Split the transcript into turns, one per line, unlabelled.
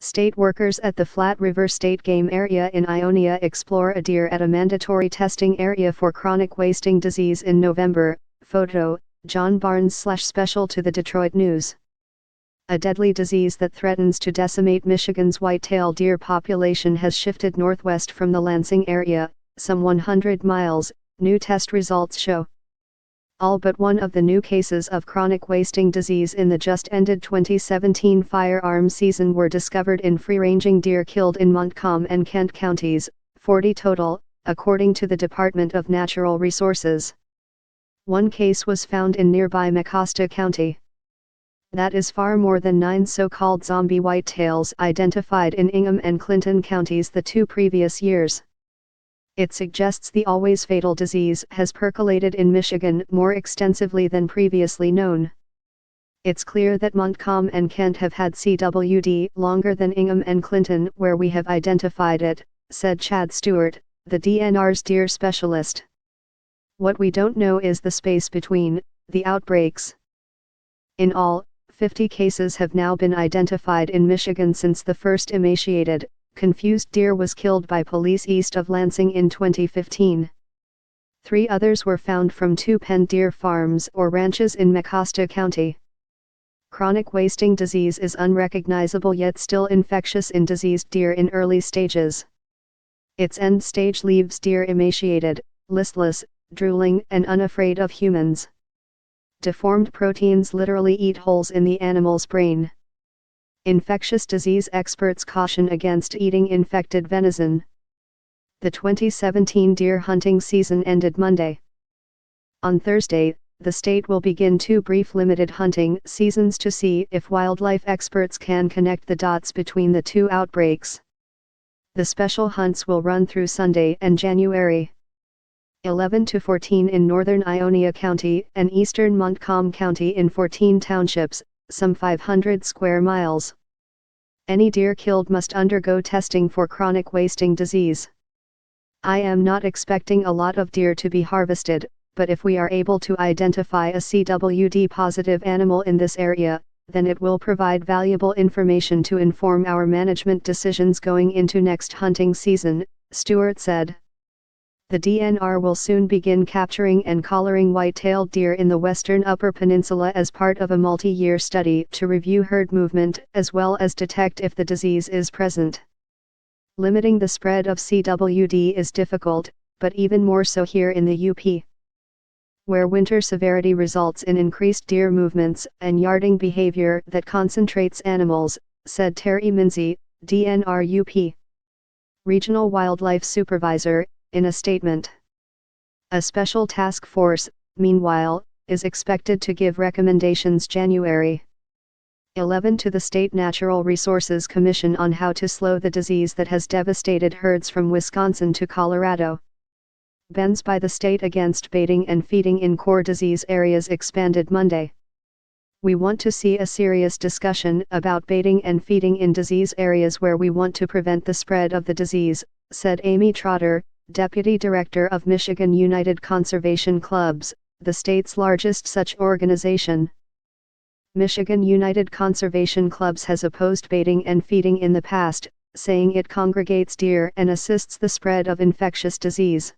State workers at the Flat River State Game Area in Ionia explore a deer at a mandatory testing area for chronic wasting disease in November. Photo, John Barnes/Special to the Detroit News. A deadly disease that threatens to decimate Michigan's white-tailed deer population has shifted northwest from the Lansing area, some 100 miles, new test results show. All but one of the new cases of chronic wasting disease in the just-ended 2017 firearm season were discovered in free-ranging deer killed in Montcalm and Kent counties, 40 total, according to the Department of Natural Resources. One case was found in nearby Mecosta County. That is far more than 9 so-called zombie whitetails identified in Ingham and Clinton counties the 2 previous years. It suggests the always fatal disease has percolated in Michigan more extensively than previously known. It's clear that Montcalm and Kent have had CWD longer than Ingham and Clinton where we have identified it, said Chad Stewart, the DNR's deer specialist. What we don't know is the space between the outbreaks. In all, 50 cases have now been identified in Michigan since the first emaciated, confused deer was killed by police east of Lansing in 2015. 3 others were found from 2 penned deer farms or ranches in Mecosta County. Chronic wasting disease is unrecognizable yet still infectious in diseased deer in early stages. Its end stage leaves deer emaciated, listless, drooling, and unafraid of humans. Deformed proteins literally eat holes in the animal's brain. Infectious disease experts caution against eating infected venison. The 2017 deer hunting season ended Monday. On Thursday, the state will begin 2 brief limited hunting seasons to see if wildlife experts can connect the dots between the 2 outbreaks. The special hunts will run through Sunday and January 11 to 14 in northern Ionia County and eastern Montcalm County in 14 townships, some 500 square miles. Any deer killed must undergo testing for chronic wasting disease. I am not expecting a lot of deer to be harvested, but if we are able to identify a CWD-positive animal in this area, then it will provide valuable information to inform our management decisions going into next hunting season, Stewart said. The DNR will soon begin capturing and collaring white-tailed deer in the western Upper Peninsula as part of a multi-year study to review herd movement as well as detect if the disease is present. Limiting the spread of CWD is difficult, but even more so here in the UP, where winter severity results in increased deer movements and yarding behavior that concentrates animals, said Terry Minzy, DNR UP Regional Wildlife Supervisor, in a statement. A special task force, meanwhile, is expected to give recommendations January 11 to the State Natural Resources Commission on how to slow the disease that has devastated herds from Wisconsin to Colorado. Bans by the state against baiting and feeding in core disease areas expanded Monday. We want to see a serious discussion about baiting and feeding in disease areas where we want to prevent the spread of the disease, said Amy Trotter, Deputy Director of Michigan United Conservation Clubs, the state's largest such organization. Michigan United Conservation Clubs has opposed baiting and feeding in the past, saying it congregates deer and assists the spread of infectious disease.